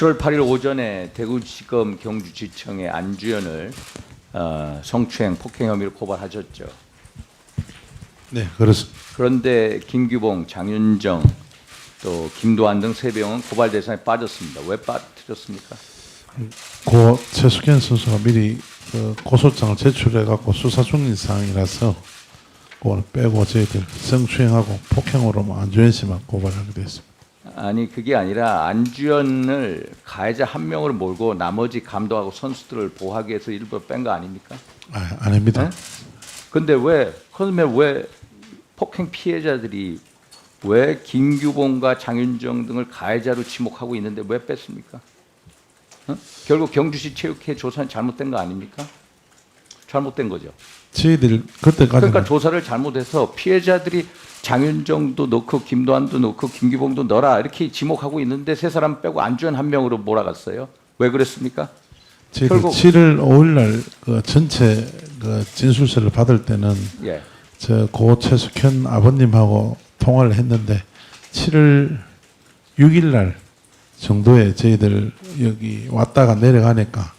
7월 8일 오전에 대구지검 경주지청에 안주현을 성추행 폭행 혐의로 고발하셨죠. 네, 그렇습니다. 그런데 김규봉, 장윤정, 또 김도환 등 3명은 고발 대상에 빠졌습니다. 왜 빠뜨렸습니까? 고 최숙현 선수가 미리 그 고소장을 제출해갖고 수사 중인 상황이라서 그걸 빼고 저희들 성추행하고 폭행으로 안주현 씨만 고발하게 됐습니다. 아니 그게 아니라 안주현을 가해자 한 명으로 몰고 나머지 감독하고 선수들을 보호하기 위해서 일부러 뺀 거 아닙니까? 아닙니다. 근데 그러면 왜 폭행 피해자들이 왜 김규봉과 장윤정 등을 가해자로 지목하고 있는데 왜 뺐습니까? 결국 경주시 체육회 조사는 잘못된 거 아닙니까? 잘못된 거죠. 저희들 그때까지 그러니까 조사를 잘못해서 피해자들이 장윤정도 넣고 김도환도 넣고 김규봉도 넣어라 이렇게 지목하고 있는데 세 사람 빼고 안주현 한 명으로 몰아갔어요. 왜 그랬습니까? 저희들 결국 7월 5일날 그 전체 그 진술서를 받을 때는 예. 저 고 최숙현 아버님하고 통화를 했는데 7월 6일날 정도에 저희들 여기 왔다가 내려가니까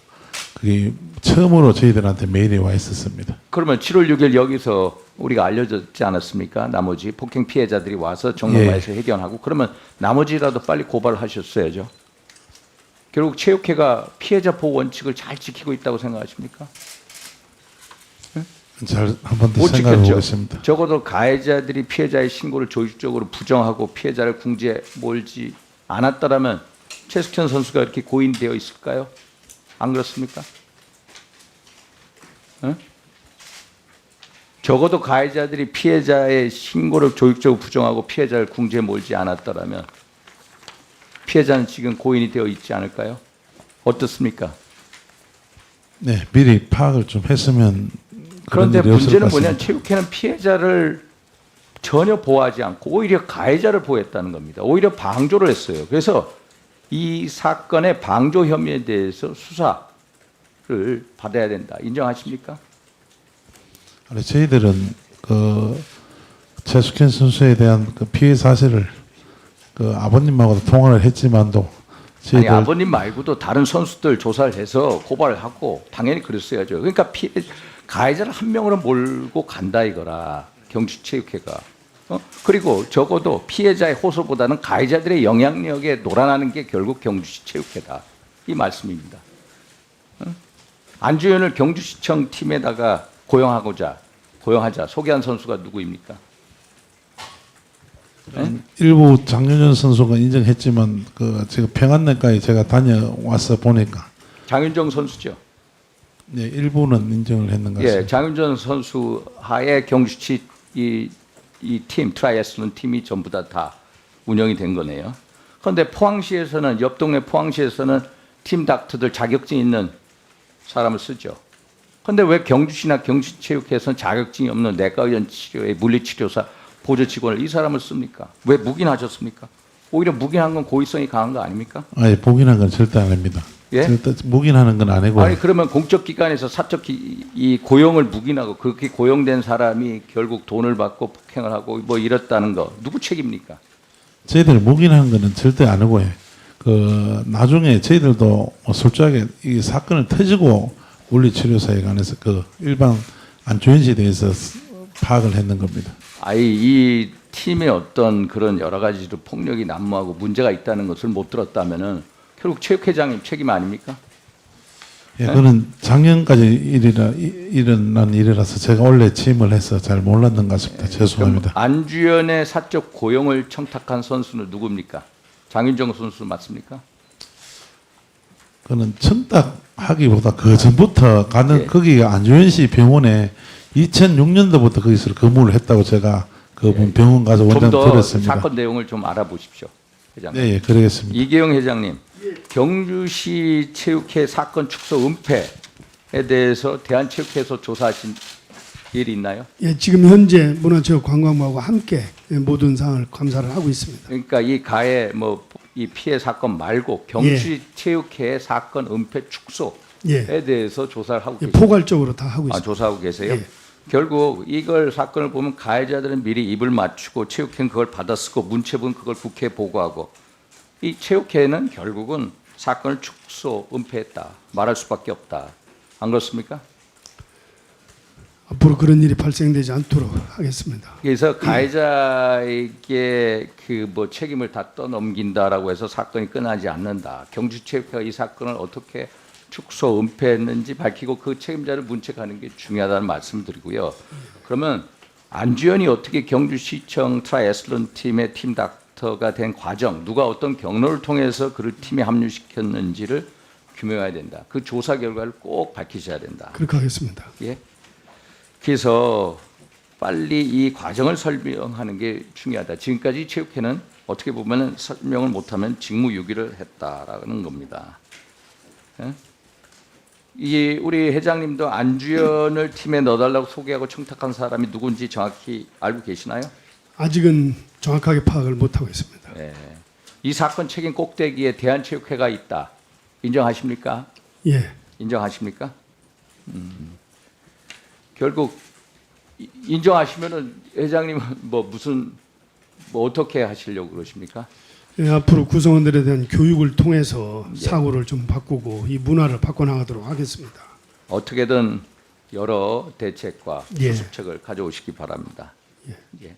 그게 처음으로 저희들한테 메일이 와 있었습니다. 그러면 7월 6일 여기서 우리가 알려졌지 않았습니까? 나머지 폭행 피해자들이 와서 정론마에서 해견하고 그러면 나머지라도 빨리 고발을 하셨어야죠. 결국 체육회가 피해자 보호 원칙을 잘 지키고 있다고 생각하십니까? 잘 한 번 더 못 생각해 지켰죠. 보겠습니다. 적어도 가해자들이 피해자의 신고를 조직적으로 부정하고 피해자를 궁지에 몰지 않았다라면 최숙현 선수가 이렇게 고인되어 있을까요? 안 그렇습니까? 적어도 가해자들이 피해자의 신고를 조직적으로 부정하고 피해자를 궁지에 몰지 않았다라면 피해자는 지금 고인이 되어 있지 않을까요? 어떻습니까? 네, 미리 파악을 좀 했으면 그런 그런데 일이 없을 문제는 것 뭐냐면 같습니다. 체육회는 피해자를 전혀 보호하지 않고 오히려 가해자를 보호했다는 겁니다. 오히려 방조를 했어요. 그래서 이 사건의 방조 혐의에 대해서 수사를 받아야 된다. 인정하십니까? 아니, 저희들은 그 최숙현 선수에 대한 그 피해 사실을 그 아버님하고도 통화를 했지만도 아니 저희들 아버님 말고도 다른 선수들 조사를 해서 고발을 하고 당연히 그랬어야죠. 그러니까 가해자를 한 명으로 몰고 간다 이거라 경주체육회가. 그리고 적어도 피해자의 호소보다는 가해자들의 영향력에 놀아나는 게 결국 경주시체육회다 이 말씀입니다. 안주현을 경주시청 팀에다가 고용하자 소개한 선수가 누구입니까? 일부 장윤정 선수가 인정했지만 그 제가 평안내과에 제가 다녀와서 보니까 장윤정 선수죠. 네, 일부는 인정을 했는 것 같습니다. 예, 장윤정 선수 하에 경주시 이 팀 트라이애슬론 팀이 전부 다 운영이 된 거네요. 그런데 포항시에서는 옆 동네 포항시에서는 팀 닥터들 자격증 있는 사람을 쓰죠. 그런데 왜 경주시나 경주체육회에서는 자격증이 없는 내과의원 치료의 물리치료사 보조 직원을 이 사람을 씁니까? 왜 묵인하셨습니까? 오히려 묵인한 건 고의성이 강한 거 아닙니까? 아니, 묵인한 건 절대 아닙니다. 예? 절대 묵인하는 건 아니고. 아니 그러면 공적 기관에서 이 고용을 묵인하고 그렇게 고용된 사람이 결국 돈을 받고 폭행을 하고 뭐 이랬다는 거 누구 책임입니까? 저희들 묵인한 거는 절대 아니고요. 그 나중에 저희들도 뭐 솔직하게 이 사건을 터지고 물리치료사에 관해서 그 일반 안주현 씨에 대해서 파악을 했는 겁니다. 이 팀의 어떤 그런 여러 가지로 폭력이 난무하고 문제가 있다는 것을 못 들었다면은 결국 체육회장님 책임 아닙니까? 예, 그는 작년까지 일어난 일이라서 제가 원래 취임을 해서 잘 몰랐는 것 같습니다. 죄송합니다. 안주현의 사적 고용을 청탁한 선수는 누굽니까? 장윤정 선수 맞습니까? 그는 청탁하기보다 그 전부터 가는 예. 거기가 안주현 씨 병원에 2006년도부터 거기서 근무를 했다고 제가 그 병원 가서 원장 좀 더 들었습니다. 사건 내용을 좀 알아보십시오, 회장님. 네, 예, 그러겠습니다. 이계영 회장님, 경주시 체육회 사건 축소 은폐에 대해서 대한체육회에서 조사하신 일이 있나요? 예, 지금 현재 문화체육관광부하고 함께 모든 사항을 감사를 하고 있습니다. 그러니까 이 가해 이 피해 사건 말고 경주시 체육회 사건 은폐 축소에 예, 대해서 조사를 하고 예, 계십니까? 포괄적으로 다 하고 있습니다. 조사하고 계세요? 예. 결국 이걸 사건을 보면 가해자들은 미리 입을 맞추고 체육회는 그걸 받아쓰고 문체부는 그걸 국회에 보고하고 이 체육회는 결국은 사건을 축소, 은폐했다 말할 수밖에 없다. 안 그렇습니까? 앞으로 그런 일이 발생되지 않도록 하겠습니다. 그래서 가해자에게 그 뭐 책임을 다 떠넘긴다라고 해서 사건이 끝나지 않는다. 경주체육회가 이 사건을 어떻게 축소, 은폐했는지 밝히고 그 책임자를 문책하는 게 중요하다는 말씀을 드리고요. 그러면 안주현이 어떻게 경주시청 트라이애슬론 팀의 팀 닥터가 된 과정, 누가 어떤 경로를 통해서 그를 팀에 합류시켰는지를 규명해야 된다. 그 조사 결과를 꼭 밝히셔야 된다. 그렇게 하겠습니다. 예. 그래서 빨리 이 과정을 설명하는 게 중요하다. 지금까지 체육회는 어떻게 보면 설명을 못하면 직무유기를 했다라는 겁니다. 예? 이 우리 회장님도 안주현을 팀에 넣어달라고 소개하고 청탁한 사람이 누군지 정확히 알고 계시나요? 아직은 정확하게 파악을 못하고 있습니다. 예. 이 사건 책임 꼭대기에 대한체육회가 있다. 인정하십니까? 예, 인정하십니까? 결국 인정하시면은 회장님은 뭐 어떻게 하시려고 그러십니까? 예, 앞으로 구성원들에 대한 교육을 통해서 사고를 좀 바꾸고 이 문화를 바꿔나가도록 하겠습니다. 어떻게든 여러 대책과 예. 수습책을 가져오시기 바랍니다. 예. 예.